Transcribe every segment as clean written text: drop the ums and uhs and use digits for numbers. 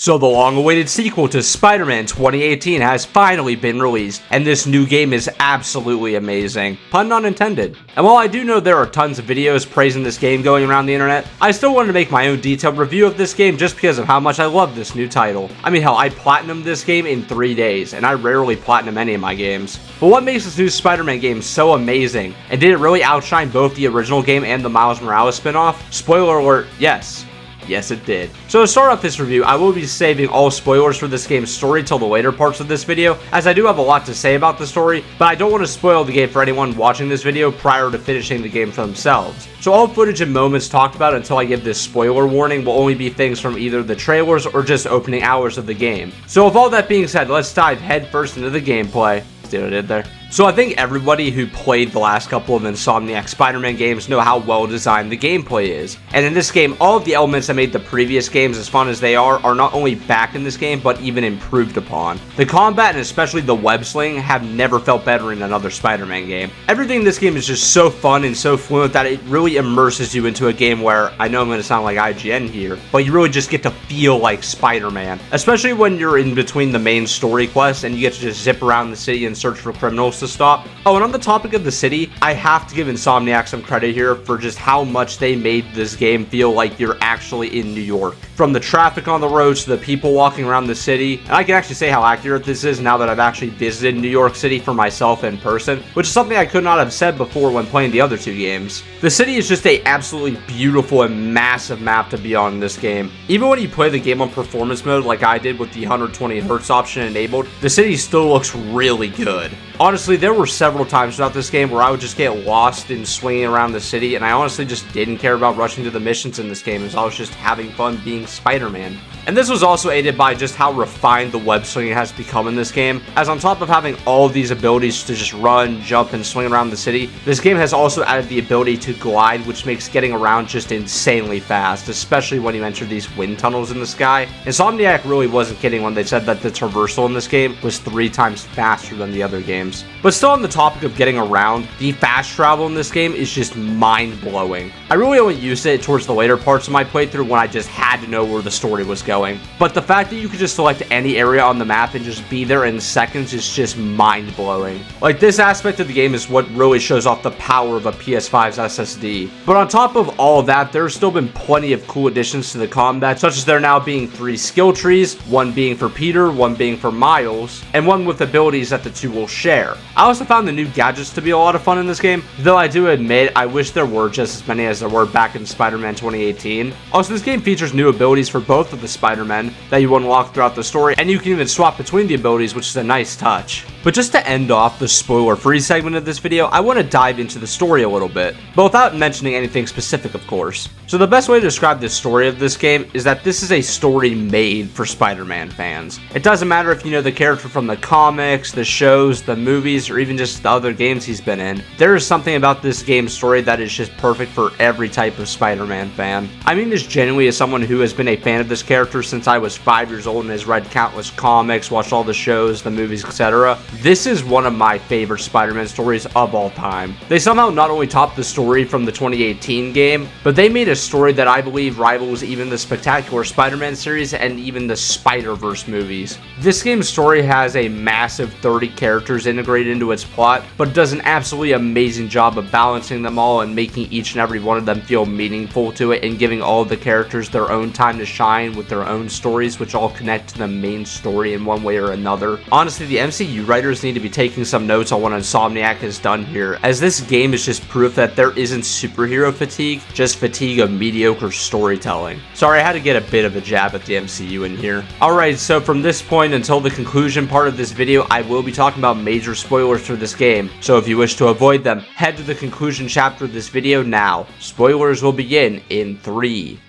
So the long-awaited sequel to Spider-Man 2018 has finally been released, and this new game is absolutely amazing. Pun not intended. And while I do know there are tons of videos praising this game going around the internet, I still wanted to make my own detailed review of this game just because of how much I love this new title. I mean hell, I platinumed this game in 3 days, and I rarely platinum any of my games. But what makes this new Spider-Man game so amazing, and did it really outshine both the original game and the Miles Morales spin-off? Spoiler alert, yes. Yes, it did. So to start off this review, I will be saving all spoilers for this game's story till the later parts of this video, as I do have a lot to say about the story, but I don't want to spoil the game for anyone watching this video prior to finishing the game for themselves. So all footage and moments talked about until I give this spoiler warning will only be things from either the trailers or just opening hours of the game. So with all that being said, let's dive headfirst into the gameplay. See what I did there? So I think everybody who played the last couple of Insomniac Spider-Man games know how well designed the gameplay is. And in this game, all of the elements that made the previous games as fun as they are not only back in this game, but even improved upon. The combat and especially the web sling have never felt better in another Spider-Man game. Everything in this game is just so fun and so fluent that it really immerses you into a game where, I know I'm going to sound like IGN here, but you really just get to feel like Spider-Man. Especially when you're in between the main story quests and you get to just zip around the city and search for criminals to stop. Oh, and on the topic of the city, I have to give Insomniac some credit here for just how much they made this game feel like you're actually in New York. From the traffic on the roads to the people walking around the city, and I can actually say how accurate this is now that I've actually visited New York City for myself in person, which is something I could not have said before when playing the other two games. The city is just a absolutely beautiful and massive map to be on in this game. Even when you play the game on performance mode like I did with the 120Hz option enabled, the city still looks really good. Honestly, there were several times throughout this game where I would just get lost in swinging around the city, and I honestly just didn't care about rushing to the missions in this game as I was just having fun being Spider-Man. And this was also aided by just how refined the web swinging has become in this game, as on top of having all of these abilities to just run, jump, and swing around the city, this game has also added the ability to glide, which makes getting around just insanely fast, especially when you enter these wind tunnels in the sky. Insomniac really wasn't kidding when they said that the traversal in this game was 3 times faster than the other games. But still on the topic of getting around, the fast travel in this game is just mind-blowing. I really only used it towards the later parts of my playthrough when I just had to know where the story was going. But the fact that you could just select any area on the map and just be there in seconds is just mind-blowing. Like, this aspect of the game is what really shows off the power of a PS5's SSD. But on top of all of that, there's still been plenty of cool additions to the combat, such as there now being 3 skill trees, one being for Peter, one being for Miles, and one with abilities that the two will share. I also found the new gadgets to be a lot of fun in this game, though I do admit I wish there were just as many as there were back in Spider-Man 2018. Also, this game features new abilities for both of the Spider-Men that you unlock throughout the story, and you can even swap between the abilities, which is a nice touch. But just to end off the spoiler-free segment of this video, I want to dive into the story a little bit, but without mentioning anything specific, of course. So the best way to describe the story of this game is that this is a story made for Spider-Man fans. It doesn't matter if you know the character from the comics, the shows, the movies, or even just the other games he's been in. There is something about this game's story that is just perfect for every type of Spider-Man fan. I mean this genuinely as someone who has been a fan of this character since I was 5 years old and has read countless comics, watched all the shows, the movies, etc. This is one of my favorite Spider-Man stories of all time. They somehow not only topped the story from the 2018 game, but they made a story that I believe rivals even the Spectacular Spider-Man series and even the Spider-Verse movies. This game's story has a massive 30 characters integrated into its plot, but does an absolutely amazing job of balancing them all and making each and every one of them feel meaningful to it and giving all of the characters their own time to shine with their own stories, which all connect to the main story in one way or another. Honestly, the MCU writers need to be taking some notes on what Insomniac has done here, as this game is just proof that there isn't superhero fatigue, just fatigue of mediocre storytelling. Sorry, I had to get a bit of a jab at the MCU in here. Alright, so from this point until the conclusion part of this video, I will be talking about major spoilers for this game, so if you wish to avoid them, head to the conclusion chapter of this video now. Spoilers will begin in 3,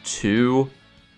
2,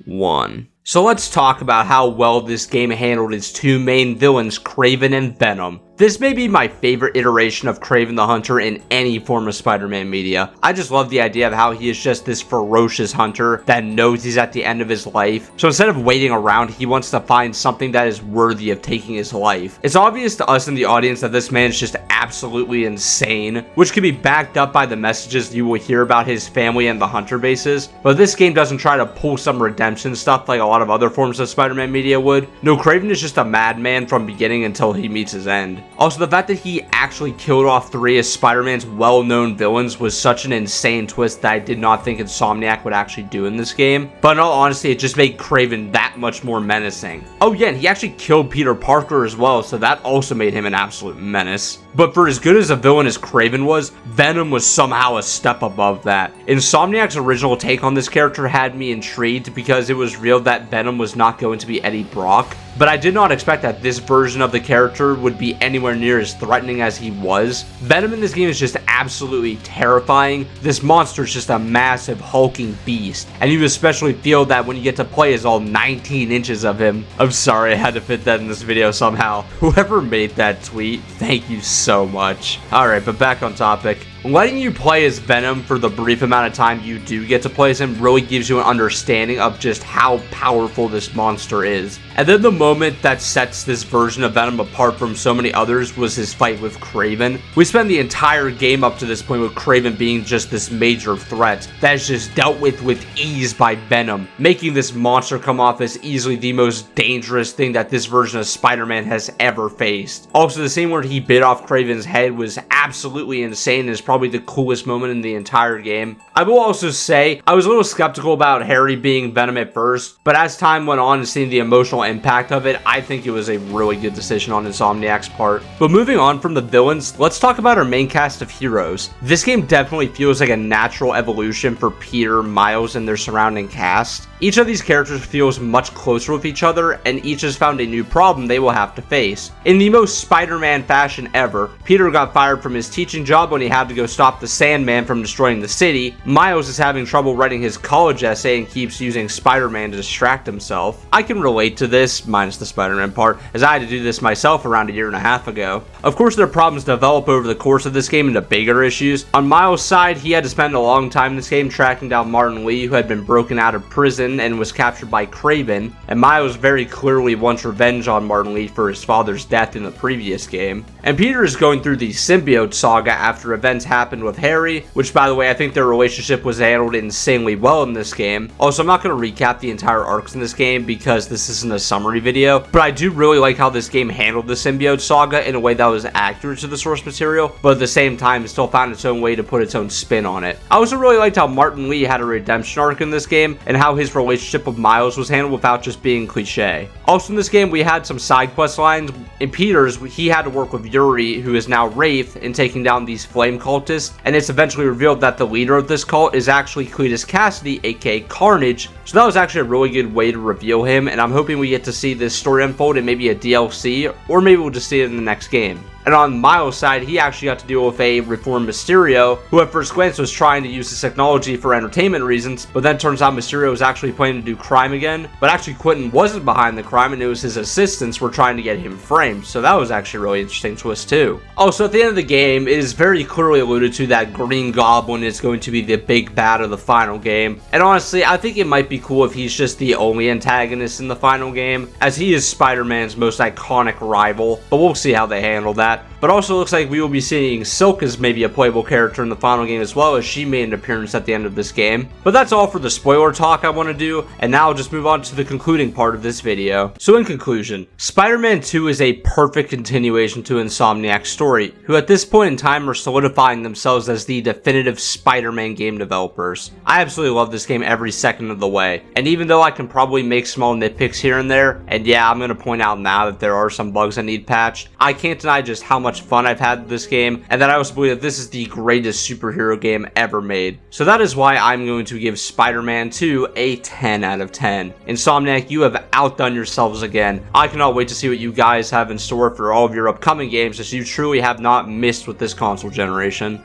1. So let's talk about how well this game handled its 2 main villains, Kraven and Venom. This may be my favorite iteration of Kraven the Hunter in any form of Spider-Man media. I just love the idea of how he is just this ferocious hunter that knows he's at the end of his life. So instead of waiting around, he wants to find something that is worthy of taking his life. It's obvious to us in the audience that this man is just absolutely insane, which can be backed up by the messages you will hear about his family and the hunter bases. But this game doesn't try to pull some redemption stuff like a lot of other forms of Spider-Man media would. No, Kraven is just a madman from beginning until he meets his end. Also, the fact that he actually killed off 3 of Spider-Man's well-known villains was such an insane twist that I did not think Insomniac would actually do in this game. But in all honesty, it just made Kraven that much more menacing. Oh yeah, and he actually killed Peter Parker as well, so that also made him an absolute menace. But for as good as a villain as Kraven was, Venom was somehow a step above that. Insomniac's original take on this character had me intrigued because it was real that Venom was not going to be Eddie Brock. But I did not expect that this version of the character would be anywhere near as threatening as he was. Venom in this game is just absolutely terrifying. This monster is just a massive hulking beast, and you especially feel that when you get to play as all 19 inches of him. I'm sorry, I had to fit that in this video somehow. Whoever made that tweet, thank you so much. Alright, but back on topic. Letting you play as Venom for the brief amount of time you do get to play as him really gives you an understanding of just how powerful this monster is. And then the moment that sets this version of Venom apart from so many others was his fight with Kraven. We spend the entire game up to this point with Kraven being just this major threat that is just dealt with ease by Venom, making this monster come off as easily the most dangerous thing that this version of Spider-Man has ever faced. Also, the scene where he bit off Kraven's head was absolutely insane and is probably the coolest moment in the entire game. I will also say, I was a little skeptical about Harry being Venom at first, but as time went on and seeing the emotional impact of it, I think it was a really good decision on Insomniac's part. But moving on from the villains, let's talk about our main cast of heroes. This game definitely feels like a natural evolution for Peter, Miles, and their surrounding cast. Each of these characters feels much closer with each other, and each has found a new problem they will have to face. In the most Spider-Man fashion ever, Peter got fired from his teaching job when he had to go stop the Sandman from destroying the city. Miles is having trouble writing his college essay and keeps using Spider-Man to distract himself. I can relate to this, minus the Spider-Man part, as I had to do this myself around a year and a half ago. Of course, their problems develop over the course of this game into bigger issues. On Miles' side, he had to spend a long time in this game tracking down Martin Lee, who had been broken out of prison and was captured by Kraven, and Miles very clearly wants revenge on Martin Lee for his father's death in the previous game. And Peter is going through the symbiote saga after events happened with Harry, which by the way, I think their relationship was handled insanely well in this game. Also, I'm not going to recap the entire arcs in this game because this isn't a summary video, but I do really like how this game handled the symbiote saga in a way that was accurate to the source material, but at the same time, it still found its own way to put its own spin on it. I also really liked how Martin Lee had a redemption arc in this game, and how his relationship with Miles was handled without just being cliche. Also in this game, we had some side quest lines. In Peter's, he had to work with Yuri, who is now Wraith, in taking down these flame cultists, and it's eventually revealed that the leader of this cult is actually Cletus Cassidy, aka Carnage, so that was actually a really good way to reveal him, and I'm hoping we get to see this story unfold in maybe a DLC, or maybe we'll just see it in the next game. And on Miles' side, he actually got to deal with a reformed Mysterio, who at first glance was trying to use this technology for entertainment reasons, but then turns out Mysterio was actually planning to do crime again. But actually Quentin wasn't behind the crime, and it was his assistants were trying to get him framed, so that was actually a really interesting twist too. Also, at the end of the game, it is very clearly alluded to that Green Goblin is going to be the big bad of the final game. And honestly, I think it might be cool if he's just the only antagonist in the final game, as he is Spider-Man's most iconic rival, but we'll see how they handle that. But also looks like we will be seeing Silk as maybe a playable character in the final game as well, as she made an appearance at the end of this game. But that's all for the spoiler talk I want to do, and now I'll just move on to the concluding part of this video. So in conclusion, Spider-Man 2 is a perfect continuation to Insomniac's story, who at this point in time are solidifying themselves as the definitive Spider-Man game developers. I absolutely love this game every second of the way, and even though I can probably make small nitpicks here and there, and yeah, I'm going to point out now that there are some bugs that need patched, I can't deny just how much fun I've had with this game, and that I also believe that this is the greatest superhero game ever made. So that is why I'm going to give Spider-Man 2 a 10 out of 10. Insomniac, you have outdone yourselves again. I cannot wait to see what you guys have in store for all of your upcoming games, as you truly have not missed with this console generation.